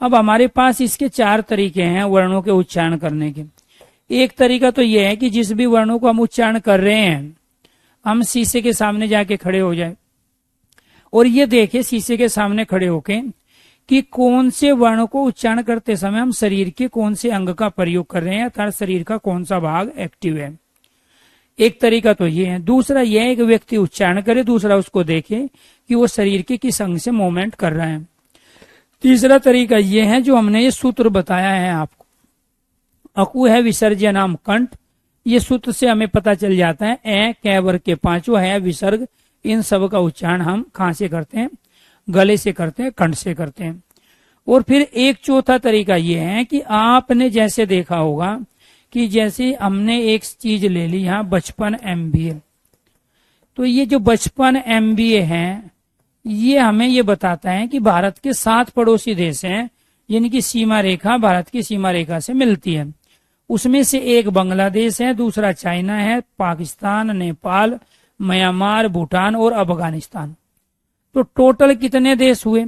अब हमारे पास इसके 4 तरीके हैं वर्णों के उच्चारण करने के। एक तरीका तो यह है कि जिस भी वर्णों को हम उच्चारण कर रहे हैं, हम शीशे के सामने जाके खड़े हो जाए और ये देखे शीशे के सामने खड़े होके कि कौन से वर्ण को उच्चारण करते समय हम शरीर के कौन से अंग का प्रयोग कर रहे हैं, अर्थात शरीर का कौन सा भाग एक्टिव है। एक तरीका तो ये है। दूसरा यह है कि व्यक्ति उच्चारण करे, दूसरा उसको देखे कि वो शरीर के किस अंग से मूवमेंट कर रहा है। तीसरा तरीका यह है जो हमने ये सूत्र बताया है आपको, अकु है विसर्ज्य नाम कंठ। ये सूत्र से हमें पता चल जाता है ए कै वर्ग के 5 है विसर्ग, इन सब का उच्चारण हम कहां से करते हैं, गले से करते हैं, कंठ से करते हैं। और फिर एक चौथा तरीका यह है कि आपने जैसे देखा होगा कि जैसे हमने एक चीज ले ली यहाँ 55 MBA, तो ये जो 55 MBA है ये हमें ये बताता है कि भारत के 7 पड़ोसी देश हैं जिनकी सीमा रेखा भारत की सीमा रेखा से मिलती है। उसमें से एक बांग्लादेश है, दूसरा चाइना है, पाकिस्तान, नेपाल, म्यांमार, भूटान और अफगानिस्तान। तो टोटल कितने देश हुए,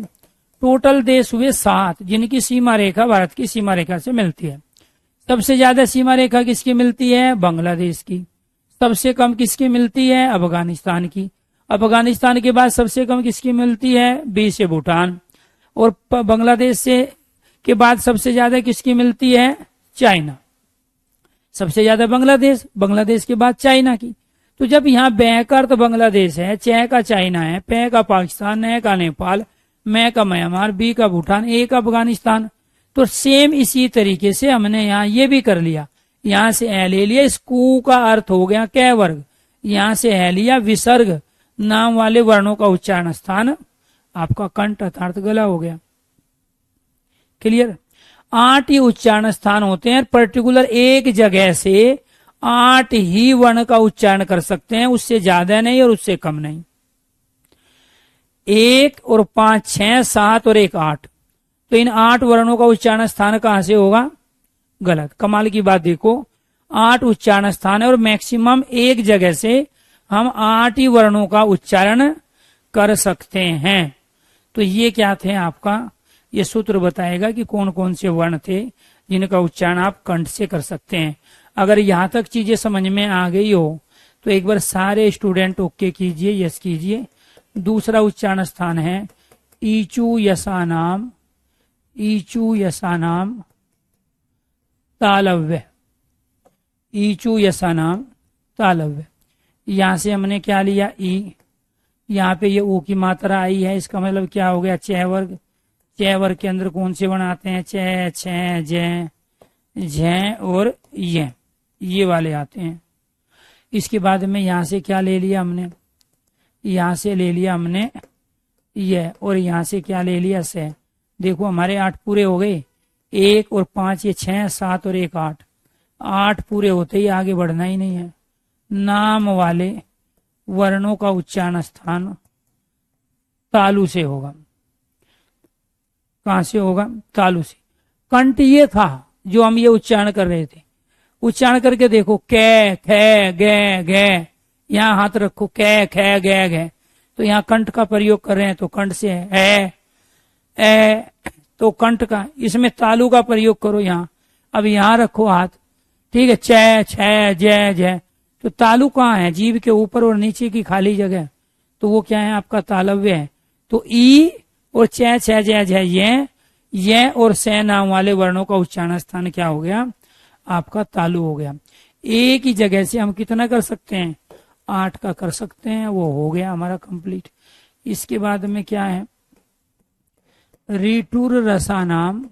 टोटल देश हुए 7 जिनकी सीमा रेखा भारत की सीमा रेखा से मिलती है। सबसे ज्यादा सीमा रेखा किसकी मिलती है, बांग्लादेश की। सबसे कम किसकी मिलती है, अफगानिस्तान की। अफगानिस्तान के बाद सबसे कम किसकी मिलती है, 20 से भूटान। और बांग्लादेश से के बाद सबसे ज्यादा किसकी मिलती है, चाइना। सबसे ज्यादा बांग्लादेश, बांग्लादेश के बाद चाइना की। तो जब यहाँ बै का अर्थ बांग्लादेश है, च का चाइना है, पै का पाकिस्तान, न का नेपाल, मैं का म्यांमार, बी का भूटान, ए का अफगानिस्तान, तो सेम इसी तरीके से हमने यहाँ ये भी कर लिया। यहाँ से ए ले लिया, इस कु का अर्थ हो गया कै वर्ग, यहाँ से है लिया विसर्ग नाम वाले वर्णों का उच्चारण स्थान आपका कंठ अर्थात गला हो गया। क्लियर। 8 ही उच्चारण स्थान होते हैं, पर्टिकुलर एक जगह से 8 ही वर्ण का उच्चारण कर सकते हैं, उससे ज्यादा नहीं और उससे कम नहीं। 1 और 5 6 7 और 1 8, तो इन 8 वर्णों का उच्चारण स्थान कहां से होगा, गलत। कमाल की बात देखो, 8 उच्चारण स्थान है और मैक्सिमम एक जगह से हम 8 ही वर्णों का उच्चारण कर सकते हैं। तो ये क्या थे आपका, ये सूत्र बताएगा कि कौन कौन से वर्ण थे जिनका उच्चारण आप कंठ से कर सकते हैं। अगर यहां तक चीजें समझ में आ गई हो तो एक बार सारे स्टूडेंट ओके कीजिए, यस कीजिए। दूसरा उच्चारण स्थान है ईचू यसानाम, ईचू यसानाम तालव्य, ईचू यसानाम तालव्य। यहां से हमने क्या लिया, ई, यहाँ पे ये ऊ की मात्रा आई है, इसका मतलब क्या हो गया, च वर्ग। च वर्ग के अंदर कौन से वर्ण आते हैं, च छ ज झ और ये वाले आते हैं। इसके बाद में यहाँ से क्या ले लिया हमने, यहाँ से ले लिया हमने ये, और यहाँ से क्या ले लिया से। देखो हमारे 8 पूरे हो गए, 1 और 5 ये 6 7 और 1 8, 8 पूरे होते ही आगे बढ़ना ही नहीं है। नाम वाले वर्णों का उच्चारण स्थान तालु से होगा। कहां से होगा, तालु से। कंठ ये था जो हम ये उच्चारण कर रहे थे। उच्चारण करके देखो, कै खे गे गे, यहाँ हाथ रखो, कै खे गे गे, तो यहाँ कंठ का प्रयोग कर रहे हैं तो कंठ से है। ए तो कंठ का, इसमें तालु का प्रयोग करो यहाँ। अब यहाँ रखो हाथ, ठीक है, च छ जय जय, तो तालु कहाँ है, जीभ के ऊपर और नीचे की खाली जगह, तो वो क्या है आपका तालव्य है। तो ई और च छ जय जय, ये और से नाम वाले वर्णों का उच्चारण स्थान क्या हो गया, आपका तालु हो गया। एक ही जगह से हम कितना कर सकते हैं, 8 का कर सकते हैं, वो हो गया हमारा कंप्लीट। इसके बाद में क्या है, ऋटुर रसानाम,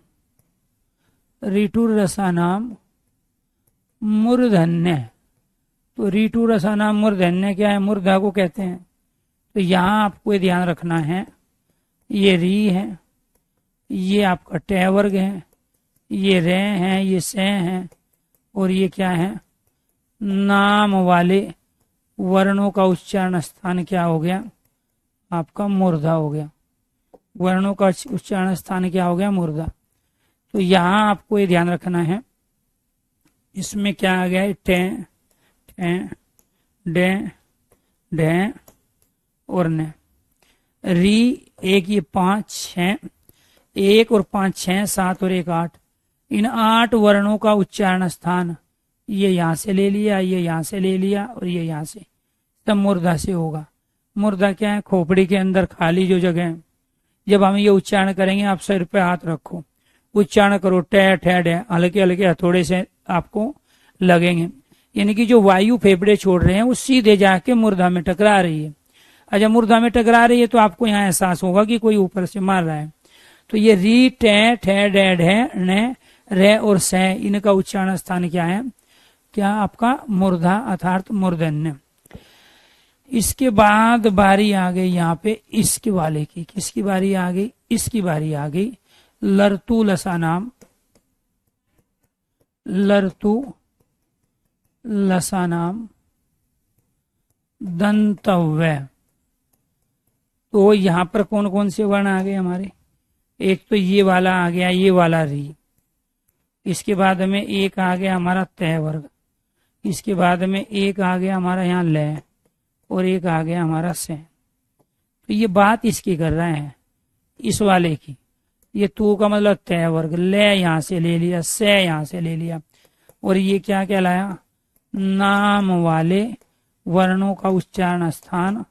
ऋटुर रसानाम मूर्धन्य। तो ऋटु रसानाम मूर्धन्य क्या है, मूर्धा को कहते हैं। तो यहाँ आपको ये ध्यान रखना है, ये री है, ये आपका टे वर्ग है, ये रे है, ये से है, और ये क्या है, नाम वाले वर्णों का उच्चारण स्थान क्या हो गया, आपका मूर्धा हो गया। वर्णों का उच्चारण स्थान क्या हो गया, मूर्धा। तो यहाँ आपको ये ध्यान रखना है इसमें क्या आ गया है, टे, ठे, डे, ढे और ने। री एक, ये 5 6, 1 और 5 6, 7 और 1 8। इन 8 वर्णों का उच्चारण स्थान ये यहां से ले लिया, ये यहां से ले लिया और ये यहां से, तब मूर्धा से होगा। मूर्धा क्या है, खोपड़ी के अंदर खाली जो जगह है। जब हम ये उच्चारण करेंगे, आप सिर पे हाथ रखो, उच्चारण करो, टे ठे डे, हल्के हल्के हथौड़े से आपको लगेंगे। यानी कि जो वायु फेफड़े छोड़ रहे हैं वो सीधे जाके मूर्धा में टकरा रही है। अच्छा, मूर्धा में टकरा रही है तो आपको यहाँ एहसास होगा कि कोई ऊपर से मार रहा है। तो ये री, टे, ठे, डे, ढे, ने, रे और से, इनका उच्चारण स्थान क्या है, क्या आपका मूर्धा अर्थात मूर्धन्य। इसके बाद बारी आ गई यहाँ पे इसके वाले की। किसकी बारी आ गई, इसकी बारी आ गई लर्तु लसा नाम, लर्तु लसा नाम दंतव्य। तो यहां पर कौन कौन से वर्ण आ गए हमारे, एक तो ये वाला आ गया, ये वाला री। इसके बाद में एक आ गया हमारा तय वर्ग। इसके बाद में एक आ गया हमारा यहाँ लय और एक आ गया हमारा से। तो ये बात इसकी कर रहे हैं, इस वाले की। ये तू का मतलब तय वर्ग, लय यहाँ से ले लिया, से यहाँ से ले लिया, और ये क्या कहलाया, नाम वाले वर्णों का उच्चारण स्थान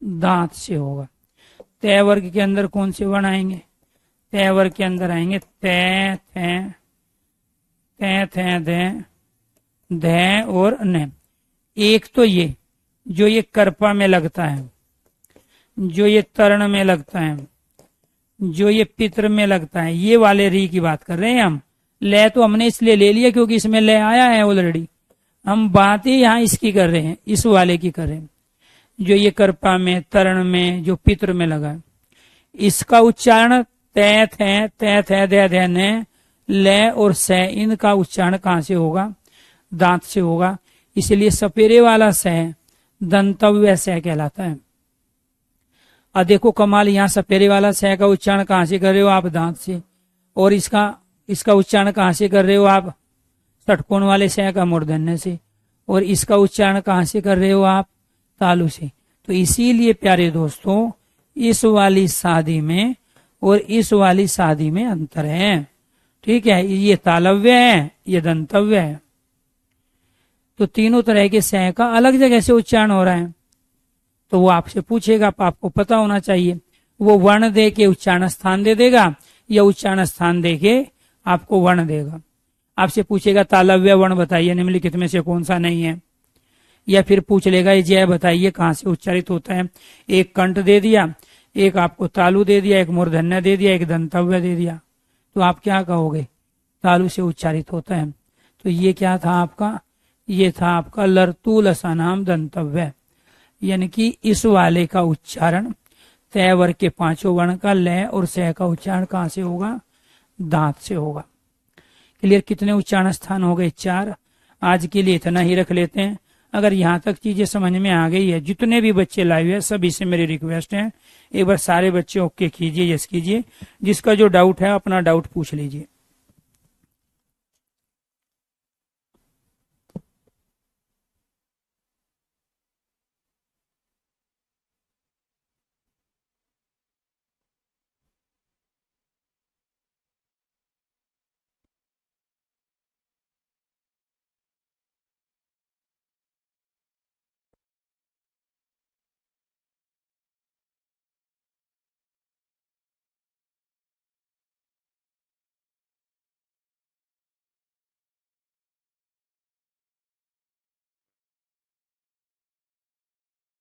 दांत से होगा। तय वर्ग के अंदर कौन से वर्ण आएंगे, तय वर्ग के अंदर आएंगे तय, थे, तय, थे, दे, धै और न। एक तो ये जो ये करपा में लगता है, जो ये तरण में लगता है, जो ये पित्र में लगता है, ये वाले री की बात कर रहे हैं हम। लय तो हमने इसलिए ले लिया क्योंकि इसमें लय आया है ऑलरेडी। हम बात ही यहाँ इसकी कर रहे हैं, इस वाले की कर रहे हैं, जो ये करपा में, तरण में, जो पित्र में लगा है। इसका उच्चारण तय, थे, तय, थे, दे, धे, ने, लय और से, इनका उच्चारण कहाँ से होगा, दांत से होगा। इसलिए सपेरे वाला से दंतव्य से कहलाता है। अब देखो कमाल, यहाँ सपेरे वाला से का उच्चारण कहाँ से कर रहे हो आप, दांत से, और इसका उच्चारण कहाँ से कर रहे हो आप, षटकोण वाले से का मूर्धन्य से, और इसका उच्चारण कहाँ से कर रहे हो आप, तालु से। तो इसीलिए प्यारे दोस्तों, इस वाली शादी में और इस वाली शादी में अंतर है। ठीक है, ये तालव्य है, ये दंतव्य है। तो तीनों तरह के से का अलग जगह से उच्चारण हो रहा है। तो वो आपसे पूछेगा, आपको पता होना चाहिए, वो वर्ण दे के उच्चारण स्थान दे देगा या उच्चारण स्थान दे के आपको वर्ण देगा। आपसे पूछेगा तालव्य वर्ण बताइए निम्नलिखित में से कौन सा नहीं है, या फिर पूछ लेगा ये जय बताइए कहाँ से उच्चारित होता है। एक कंठ दे दिया, एक आपको तालु दे दिया, एक मूर्धन्य दे दिया, एक दंतव्य दे दिया, तो आप क्या कहोगे, तालु से उच्चारित होता है। तो ये क्या था आपका, ये था आपका लर्तु लसा नाम दंतव्य। यानी कि इस वाले का उच्चारण तय वर्ग के पांचों वर्ण का लय और से का उच्चारण कहाँ से होगा, दांत से होगा। क्लियर, कितने उच्चारण स्थान हो गए, 4। आज के लिए इतना ही रख लेते हैं। अगर यहाँ तक चीजें समझ में आ गई है, जितने भी बच्चे लाइव है सभी से मेरी रिक्वेस्ट है, एक बार सारे बच्चे ओके कीजिए, यस कीजिए। जिसका जो डाउट है अपना डाउट पूछ लीजिए।